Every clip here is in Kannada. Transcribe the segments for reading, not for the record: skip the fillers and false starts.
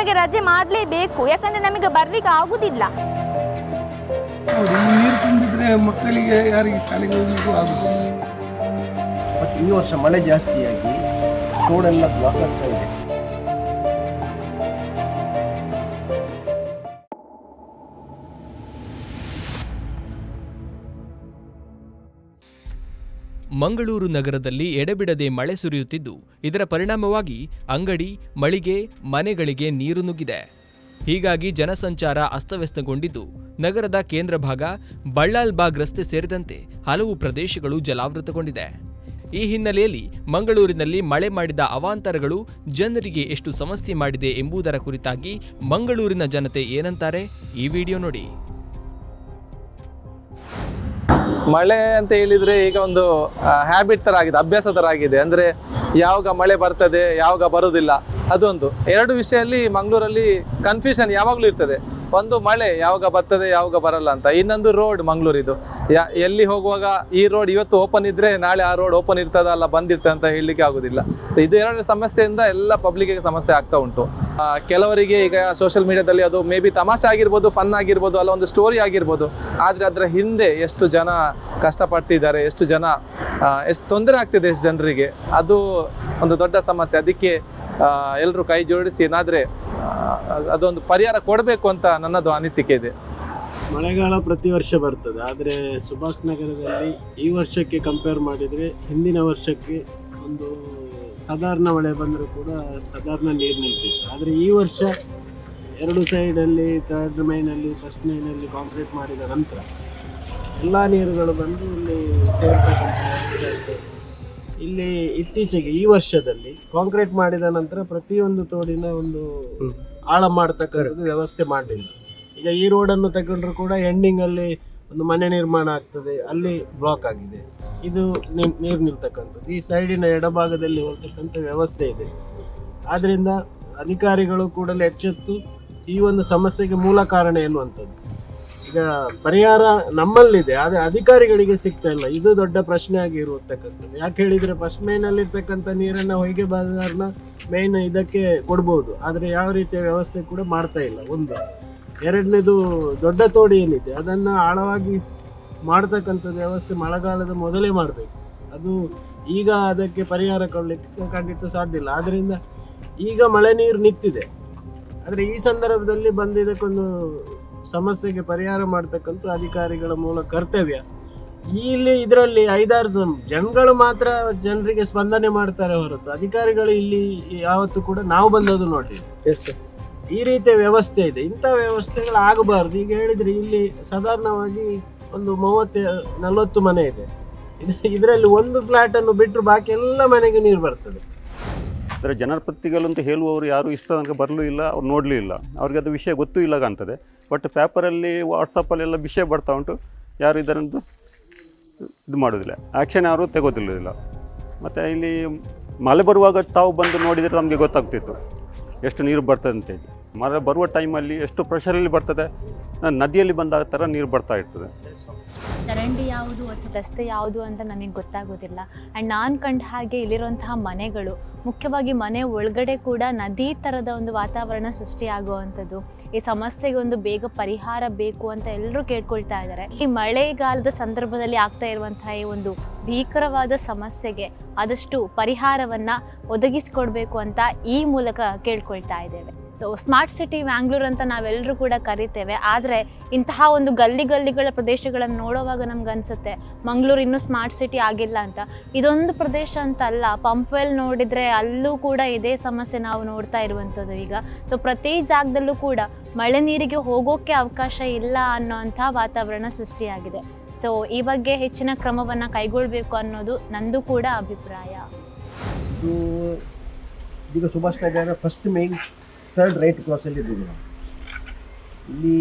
ನಮಗೆ ರಜೆ ಮಾಡಲೇಬೇಕು, ಯಾಕಂದರೆ ನಮಗೆ ಬರಲಿಕ್ಕೆ ಆಗುವುದಿಲ್ಲ. ನೀರು ತುಂಬಿದ್ರೆ ಮಕ್ಕಳಿಗೆ ಯಾರಿಗೆ ಶಾಲೆಗೆ ಹೋಗ್ಲಿಕ್ಕೂ ಆಗುದಿಲ್ಲ. ಬಟ್ ಈ ವರ್ಷ ಮಳೆ ಜಾಸ್ತಿಯಾಗಿ ರೋಡೆಲ್ಲ ಬ್ಲಾಕ್ ಆಗ್ತಾ ಇದೆ. ಮಂಗಳೂರು ನಗರದಲ್ಲಿ ಎಡೆಬಿಡದೆ ಮಳೆ ಸುರಿಯುತ್ತಿದ್ದು, ಇದರ ಪರಿಣಾಮವಾಗಿ ಅಂಗಡಿ, ಮಳಿಗೆ, ಮನೆಗಳಿಗೆ ನೀರು ನುಗ್ಗಿದೆ. ಹೀಗಾಗಿ ಜನಸಂಚಾರ ಅಸ್ತವ್ಯಸ್ತಗೊಂಡಿದ್ದು, ನಗರದ ಕೇಂದ್ರ ಭಾಗ, ಬಳ್ಳಾಲ್ಬಾಗ್ ರಸ್ತೆ ಸೇರಿದಂತೆ ಹಲವು ಪ್ರದೇಶಗಳು ಜಲಾವೃತಗೊಂಡಿದೆ. ಈ ಹಿನ್ನೆಲೆಯಲ್ಲಿ ಮಂಗಳೂರಿನಲ್ಲಿ ಮಳೆ ಮಾಡಿದ ಅವಾಂತರಗಳು ಜನರಿಗೆ ಎಷ್ಟು ಸಮಸ್ಯೆ ಮಾಡಿದೆ ಎಂಬುದರ ಕುರಿತಾಗಿ ಮಂಗಳೂರಿನ ಜನತೆ ಏನಂತಾರೆ, ಈ ವಿಡಿಯೋ ನೋಡಿ. ಮಳೆ ಅಂತ ಹೇಳಿದ್ರೆ ಈಗ ಒಂದು ಹ್ಯಾಬಿಟ್ ತರ ಆಗಿದೆ, ಅಭ್ಯಾಸ ತರ ಆಗಿದೆ. ಅಂದ್ರೆ ಯಾವಾಗ ಮಳೆ ಬರ್ತದೆ, ಯಾವಾಗ ಬರುವುದಿಲ್ಲ, ಅದೊಂದು. ಎರಡು ವಿಷಯದಲ್ಲಿ ಮಂಗಳೂರಲ್ಲಿ ಕನ್ಫ್ಯೂಷನ್ ಯಾವಾಗಲೂ ಇರ್ತದೆ. ಒಂದು ಮಳೆ ಯಾವಾಗ ಬರ್ತದೆ, ಯಾವಾಗ ಬರಲ್ಲ ಅಂತ. ಇನ್ನೊಂದು ರೋಡ್ ಮಂಗಳೂರಿದು, ಎಲ್ಲಿ ಹೋಗುವಾಗ ಈ ರೋಡ್ ಇವತ್ತು ಓಪನ್ ಇದ್ರೆ ನಾಳೆ ಆ ರೋಡ್ ಓಪನ್ ಇರ್ತದ ಅಲ್ಲ ಬಂದಿರ್ತದೆ ಅಂತ ಹೇಳಲಿಕ್ಕೆ ಆಗುದಿಲ್ಲ. ಸೊ ಇದು ಎರಡು ಸಮಸ್ಯೆಯಿಂದ ಎಲ್ಲ ಪಬ್ಲಿಕ್ಗೆ ಸಮಸ್ಯೆ ಆಗ್ತಾ ಉಂಟು. ಕೆಲವರಿಗೆ ಈಗ ಸೋಷಿಯಲ್ ಮೀಡಿಯಾದಲ್ಲಿ ಅದು ಮೇ ಬಿ ತಮಾಷೆ ಆಗಿರ್ಬೋದು, ಫನ್ ಆಗಿರ್ಬೋದು, ಅಲ್ಲ ಒಂದು ಸ್ಟೋರಿ ಆಗಿರ್ಬೋದು. ಆದರೆ ಅದರ ಹಿಂದೆ ಎಷ್ಟು ಜನ ಕಷ್ಟಪಡ್ತಿದ್ದಾರೆ, ಎಷ್ಟು ತೊಂದರೆ ಆಗ್ತಿದೆ ಎಷ್ಟು ಜನರಿಗೆ, ಅದು ಒಂದು ದೊಡ್ಡ ಸಮಸ್ಯೆ. ಅದಕ್ಕೆ ಎಲ್ಲರೂ ಕೈ ಜೋಡಿಸಿ ಏನಾದರೆ ಅದೊಂದು ಪರಿಹಾರ ಕೊಡಬೇಕು ಅಂತ ನನ್ನದು ಅನಿಸಿಕೆ ಇದೆ. ಮಳೆಗಾಲ ಪ್ರತಿ ವರ್ಷ ಬರ್ತದೆ, ಆದರೆ ಸುಭಾಷ್ ನಗರದಲ್ಲಿ ಈ ವರ್ಷಕ್ಕೆ ಕಂಪೇರ್ ಮಾಡಿದರೆ ಹಿಂದಿನ ವರ್ಷಕ್ಕೆ ಒಂದು ಸಾಧಾರಣ ಮಳೆ ಬಂದರೂ ಕೂಡ ಸಾಧಾರಣ ನೀರು ನಿಂತಿತ್ತು. ಆದರೆ ಈ ವರ್ಷ ಎರಡು ಸೈಡಲ್ಲಿ, ಥರ್ಡ್ ಮೈನಲ್ಲಿ, ಫಸ್ಟ್ ಮೈನಲ್ಲಿ ಕಾಂಕ್ರೀಟ್ ಮಾಡಿದ ನಂತರ ಎಲ್ಲ ನೀರುಗಳು ಬಂದು ಇಲ್ಲಿ ಸೇರ್ತಕ್ಕಂಥ. ಇಲ್ಲಿ ಇತ್ತೀಚೆಗೆ ಈ ವರ್ಷದಲ್ಲಿ ಕಾಂಕ್ರೀಟ್ ಮಾಡಿದ ನಂತರ ಪ್ರತಿಯೊಂದು ತೋಡಿನ ಒಂದು ಆಳ ಮಾಡ್ತಕ್ಕಂಥದ್ದು ವ್ಯವಸ್ಥೆ ಮಾಡಲಿಲ್ಲ. ಈಗ ಈ ರೋಡನ್ನು ತಗೊಂಡ್ರು ಕೂಡ ಎಂಡಿಂಗಲ್ಲಿ ಒಂದು ಮನೆ ನಿರ್ಮಾಣ ಆಗ್ತದೆ, ಅಲ್ಲಿ ಬ್ಲಾಕ್ ಆಗಿದೆ. ಇದು ನೀರು ನಿಲ್ತಕ್ಕಂಥದ್ದು ಈ ಸೈಡಿನ ಎಡಭಾಗದಲ್ಲಿ ಹೋಗ್ತಕ್ಕಂಥ ವ್ಯವಸ್ಥೆ ಇದೆ. ಆದ್ದರಿಂದ ಅಧಿಕಾರಿಗಳು ಕೂಡಲೇ ಎಚ್ಚೆತ್ತು ಈ ಒಂದು ಸಮಸ್ಯೆಗೆ ಮೂಲ ಕಾರಣ ಎನ್ನುವಂಥದ್ದು. ಈಗ ಪರಿಹಾರ ನಮ್ಮಲ್ಲಿದೆ, ಆದರೆ ಅಧಿಕಾರಿಗಳಿಗೆ ಸಿಗ್ತಾ ಇಲ್ಲ. ಇದು ದೊಡ್ಡ ಪ್ರಶ್ನೆ ಆಗಿ ಇರತಕ್ಕಂಥದ್ದು. ಯಾಕೆ ಹೇಳಿದರೆ ಫಸ್ಟ್ ಮೇನಲ್ಲಿರ್ತಕ್ಕಂಥ ನೀರನ್ನು ಹೊಯ್ಗೆ ಬಾದಾರನ ಮೇನ್ ಇದಕ್ಕೆ ಕೊಡ್ಬೋದು, ಆದರೆ ಯಾವ ರೀತಿಯ ವ್ಯವಸ್ಥೆ ಕೂಡ ಮಾಡ್ತಾ ಇಲ್ಲ. ಒಂದು ಎರಡನೇದು ದೊಡ್ಡ ತೋಡಿ ಏನಿದೆ ಅದನ್ನು ಆಳವಾಗಿ ಮಾಡ್ತಕ್ಕಂಥ ವ್ಯವಸ್ಥೆ ಮಳೆಗಾಲದ ಮೊದಲೇ ಮಾಡಬೇಕು. ಅದು ಈಗ ಅದಕ್ಕೆ ಪರಿಹಾರ ಕೊಡಲಿಕ್ಕೆ ಖಂಡಿತ ಸಾಧ್ಯ ಇಲ್ಲ. ಆದ್ದರಿಂದ ಈಗ ಮಳೆ ನೀರು ನಿಂತಿದೆ, ಆದರೆ ಈ ಸಂದರ್ಭದಲ್ಲಿ ಬಂದಿದ್ದಕ್ಕೊಂದು ಸಮಸ್ಯೆಗೆ ಪರಿಹಾರ ಮಾಡ್ತಕ್ಕಂಥ ಅಧಿಕಾರಿಗಳ ಮೂಲ ಕರ್ತವ್ಯ. ಇಲ್ಲಿ ಇದರಲ್ಲಿ 5-6 ಜನಗಳು ಮಾತ್ರ ಜನರಿಗೆ ಸ್ಪಂದನೆ ಮಾಡ್ತಾರೆ ಹೊರತು ಅಧಿಕಾರಿಗಳು ಇಲ್ಲಿ ಯಾವತ್ತೂ ಕೂಡ ನಾವು ಬಂದದ್ದು ನೋಡಿದ್ದೀವಿ. ಈ ರೀತಿಯ ವ್ಯವಸ್ಥೆ ಇದೆ, ಇಂಥ ವ್ಯವಸ್ಥೆಗಳು ಆಗಬಾರ್ದು. ಈಗ ಹೇಳಿದ್ರೆ ಇಲ್ಲಿ ಸಾಧಾರಣವಾಗಿ ಒಂದು 30-40 ಮನೆ ಇದೆ. ಇದರಲ್ಲಿ ಒಂದು ಫ್ಲಾಟ್ ಅನ್ನು ಬಿಟ್ಟರು ಬಾಕಿ ಎಲ್ಲ ಮನೆಗೆ ನೀರು ಬರ್ತದೆ. ಸರ್, ಜನಪ್ರತಿನಿಧಿಗಳು ಅಂತ ಹೇಳುವವರು ಯಾರು ಇಷ್ಟ ತನಕ ಬರಲೂ ಇಲ್ಲ, ಅವ್ರು ನೋಡಲೂ ಇಲ್ಲ, ಅವ್ರಿಗೆ ಅದು ವಿಷಯ ಗೊತ್ತೂ ಇಲ್ಲ ಕಾಣ್ತದೆ. ಬಟ್ ಪೇಪರಲ್ಲಿ, ವಾಟ್ಸಪ್ಪಲ್ಲೆಲ್ಲ ವಿಷಯ ಬರ್ತಾ ಉಂಟು, ಯಾರು ಇದರಂದು ಇದು ಮಾಡೋದಿಲ್ಲ, ಆ್ಯಕ್ಷನ್ ಯಾರು ತೆಗೋದಿಲ್ಲ. ಮತ್ತು ಇಲ್ಲಿ ಮಳೆ ಬರುವಾಗ ತಾವು ಬಂದು ನೋಡಿದರೆ ನಮಗೆ ಗೊತ್ತಾಗ್ತಿತ್ತು ಎಷ್ಟು ನೀರು ಬರ್ತದೆ ಅಂತೇಳಿ. ಮಳೆ ಬರುವ ಟೈಮಲ್ಲಿ ಎಷ್ಟು ಪ್ರೆಷರಲ್ಲಿ ಬರ್ತದೆ, ನದಿಯಲ್ಲಿ ಬಂದಾಗ ಥರ ನೀರು ಬರ್ತಾ ಇರ್ತದೆ. ಚರಂಡಿ ಯಾವುದು ಅಥವಾ ರಸ್ತೆ ಯಾವುದು ಅಂತ ನಮಗೆ ಗೊತ್ತಾಗೋದಿಲ್ಲ. ಆ್ಯಂಡ್ ನಾನು ಕಂಡ ಹಾಗೆ ಇಲ್ಲಿರುವಂತಹ ಮನೆಗಳು, ಮುಖ್ಯವಾಗಿ ಮನೆ ಒಳಗಡೆ ಕೂಡ ನದಿ ಥರದ ಒಂದು ವಾತಾವರಣ ಸೃಷ್ಟಿಯಾಗುವಂಥದ್ದು. ಈ ಸಮಸ್ಯೆಗೆ ಒಂದು ಬೇಗ ಪರಿಹಾರ ಬೇಕು ಅಂತ ಎಲ್ಲರೂ ಕೇಳ್ಕೊಳ್ತಾ ಇದ್ದಾರೆ. ಈ ಮಳೆಗಾಲದ ಸಂದರ್ಭದಲ್ಲಿ ಆಗ್ತಾ ಇರುವಂತಹ ಈ ಒಂದು ಭೀಕರವಾದ ಸಮಸ್ಯೆಗೆ ಆದಷ್ಟು ಪರಿಹಾರವನ್ನು ಒದಗಿಸಿಕೊಡ್ಬೇಕು ಅಂತ ಈ ಮೂಲಕ ಕೇಳ್ಕೊಳ್ತಾ ಇದ್ದೇವೆ. ಸೊ ಸ್ಮಾರ್ಟ್ ಸಿಟಿ ಮ್ಯಾಂಗ್ಳೂರ್ ಅಂತ ನಾವೆಲ್ಲರೂ ಕೂಡ ಕರಿತೇವೆ, ಆದರೆ ಇಂತಹ ಒಂದು ಗಲ್ಲಿಗಳ ಪ್ರದೇಶಗಳನ್ನು ನೋಡುವಾಗ ನಮ್ಗೆ ಅನಿಸುತ್ತೆ ಮಂಗಳೂರು ಇನ್ನೂ ಸ್ಮಾರ್ಟ್ ಸಿಟಿ ಆಗಿಲ್ಲ ಅಂತ. ಇದೊಂದು ಪ್ರದೇಶ ಅಂತ ಅಲ್ಲ, ಪಂಪ್ವೆಲ್ ನೋಡಿದರೆ ಅಲ್ಲೂ ಕೂಡ ಇದೇ ಸಮಸ್ಯೆ ನಾವು ನೋಡ್ತಾ ಇರುವಂಥದ್ದು ಈಗ. ಸೊ ಪ್ರತಿ ಜಾಗದಲ್ಲೂ ಕೂಡ ಮಳೆ ನೀರಿಗೆ ಹೋಗೋಕ್ಕೆ ಅವಕಾಶ ಇಲ್ಲ ಅನ್ನೋಂಥ ವಾತಾವರಣ ಸೃಷ್ಟಿಯಾಗಿದೆ. ಸೊ ಈ ಬಗ್ಗೆ ಹೆಚ್ಚಿನ ಕ್ರಮವನ್ನು ಕೈಗೊಳ್ಳಬೇಕು ಅನ್ನೋದು ನಂದು ಕೂಡ ಅಭಿಪ್ರಾಯ. ಈಗ ಸುಭಾಷ್ ನಗರ ಫಸ್ಟ್ ಮೇನ್ ಥರ್ಡ್ ರೈಟ್ ಕ್ರಾಸಲ್ಲಿ ಇದ್ದೀವಿ ನಾವು. ಇಲ್ಲಿ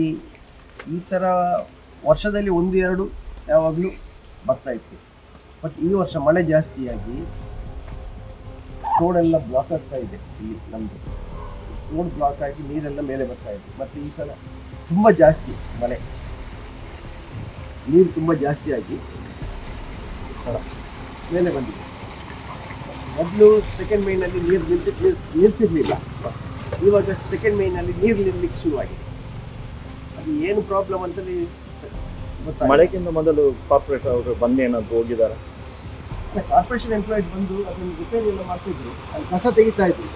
ಈ ಥರ ವರ್ಷದಲ್ಲಿ 1-2 ಯಾವಾಗಲೂ ಬರ್ತಾಯಿತ್ತು. ಬಟ್ ಈ ವರ್ಷ ಮಳೆ ಜಾಸ್ತಿಯಾಗಿ ರೋಡೆಲ್ಲ ಬ್ಲಾಕ್ ಆಗ್ತಾ ಇದೆ. ಇಲ್ಲಿ ನಮ್ಮದು ರೋಡ್ ಬ್ಲಾಕ್ ಆಗಿ ನೀರೆಲ್ಲ ಮೇಲೆ ಬರ್ತಾ ಇದೆ. ಮತ್ತು ಈ ಸಲ ತುಂಬ ಜಾಸ್ತಿ ಮಳೆ, ನೀರು ತುಂಬ ಜಾಸ್ತಿಯಾಗಿ ಮೇಲೆ ಬಂದಿದೆ. ಮೊದಲು ಸೆಕೆಂಡ್ ಮೈನಲ್ಲಿ ನೀರು ನಿಲ್ತಿರಲಿಲ್ಲ. ಇವಾಗ ಸೆಕೆಂಡ್ ಮೇಯ್ನಲ್ಲಿ ನೀರು ನಿಲ್ಲಲಿಕ್ಕೆ ಶುರುವಾಗಿದೆ. ಅದು ಏನು ಪ್ರಾಬ್ಲಮ್ ಅಂತಲೇ ಗೊತ್ತಾಗ. ಮಳೆಗಿಂತ ಮೊದಲು ಕಾರ್ಪೊರೇಟ್ ಅವರು ಬಂದು ಏನಾದ್ರು ಹೋಗಿದ್ದಾರೆ? ಕಾರ್ಪೊರೇಷನ್ ಎಂಪ್ಲಾಯೀಸ್ ಬಂದು ಅದನ್ನು ರಿಪೇರಿ ಎಲ್ಲ ಮಾಡ್ತಿದ್ರು, ಅದು ಕಸ ತೆಗಿತಾ ಇದ್ರು.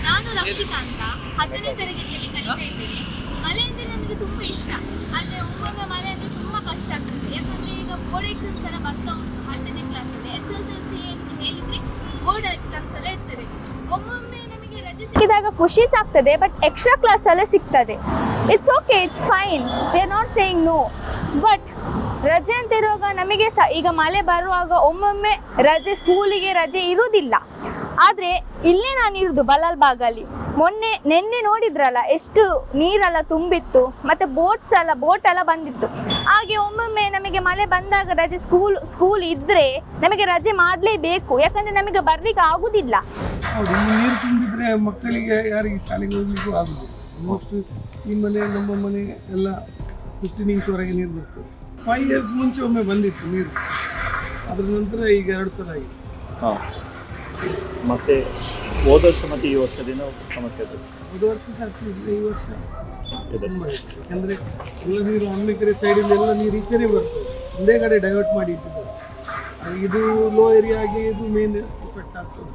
ನಾನು ರಕ್ಷಿತಾ ಅಂತ 10ನೇ ತರಗತಿಯಲ್ಲಿ ಕಲಿತಾ ಇದ್ದೇನೆ. ಮಳೆ ಅಂದರೆ ನಮಗೆ ತುಂಬ ಇಷ್ಟ, ಆದರೆ ಒಮ್ಮೊಮ್ಮೆ ಮಳೆ ಅಂದರೆ ತುಂಬ ಕಷ್ಟ ಆಗ್ತದೆ. ಯಾಕಂದರೆ ಈಗ ಬೋರ್ಡ್ ಎಕ್ಸಾಮ್ಸ್ ಎಲ್ಲ ಬರ್ತಾ ಉಂಟು 10ನೇ ಕ್ಲಾಸಲ್ಲಿ. SSLC ಅಂತ ಹೇಳಿದರೆ ಬೋರ್ಡ್ ಎಕ್ಸಾಮ್ಸ್ ಎಲ್ಲ ಇರ್ತದೆ. ಒಮ್ಮೊಮ್ಮೆ ನಮಗೆ ರಜೆ ಸಿಕ್ಕಿದಾಗ ಖುಷಿ ಸಾಕ್ತದೆ, ಬಟ್ ಎಕ್ಸ್ಟ್ರಾ ಕ್ಲಾಸ್ ಎಲ್ಲ ಸಿಗ್ತದೆ. It's okay, it's fine, we are not saying no. But ರಜೆ ಅಂತ ಇರುವಾಗ ನಮಗೆ ಈಗ ಮಳೆ ಬರುವಾಗ ಒಮ್ಮೊಮ್ಮೆ ರಜೆ, ಸ್ಕೂಲಿಗೆ ರಜೆ ಇರುವುದಿಲ್ಲ. ಆದರೆ ಇಲ್ಲೇ ನಾನು ಇರೋದು ಬಲಾಲ್ಬಾಗಲ್ಲಿ. ನೆನ್ನೆ ನೋಡಿದ್ರಲ್ಲ ಎಷ್ಟು ನೀರೆಲ್ಲ ತುಂಬಿತ್ತು, ಮತ್ತು ಬೋಟ್ ಎಲ್ಲ ಬಂದಿತ್ತು. ಹಾಗೆ ಒಮ್ಮೊಮ್ಮೆ ನಮಗೆ ಮಳೆ ಬಂದಾಗ ರಜೆ, ಸ್ಕೂಲ್ ಇದ್ದರೆ ನಮಗೆ ರಜೆ ಮಾಡಲೇಬೇಕು, ಯಾಕಂದರೆ ನಮಗೆ ಬರಲಿಕ್ಕೆ ಆಗುವುದಿಲ್ಲ. ಹೌದು, ಈ ನೀರು ತುಂಬಿದ್ರೆ ಮಕ್ಕಳಿಗೆ ಯಾರಿಗೆ ಶಾಲೆಗೆ ಹೋಗ್ಲಿಕ್ಕೂ ಆಗುದಿಲ್ಲ. ಮೋಸ್ಟ್ ಈ ಮನೆ, ನಮ್ಮ ಮನೆ ಎಲ್ಲ 15 ಇಂಚ್ವರೆಗೆ ನೀರು ಬರ್ತದೆ. 5 years ಮುಂಚೆ ಒಮ್ಮೆ ಬಂದಿತ್ತು ನೀರು, ಅದರ ನಂತರ ಈಗ 2 ಸಲ ಆಗಿದೆ. ಹಾಂ, ಮತ್ತೆ ಹೋದ ವರ್ಷ ಮತ್ತು ಈ ವರ್ಷದಿಂದ ಸಮಸ್ಯೆ ಇದೆ. ಹೋದ ವರ್ಷ ಅಷ್ಟು ಇಲ್ಲ, ಈ ವರ್ಷ ತುಂಬ ಇದೆ. ಯಾಕಂದರೆ ಎಲ್ಲ ನೀರು ಅಮ್ಮೆಕೆರೆ ಸೈಡಿಂದ ಎಲ್ಲ ನೀರು ಈಚೆನೇ ಬರ್ತದೆ, ಒಂದೇ ಕಡೆ ಡೈವರ್ಟ್ ಮಾಡಿ ಇಟ್ಟಿದ್ದಾರೆ. ಇದು ಲೋ ಏರಿಯಾ ಆಗಿ ಇದು ಮೇನ್ ಎಫೆಕ್ಟ್ ಆಗ್ತದೆ.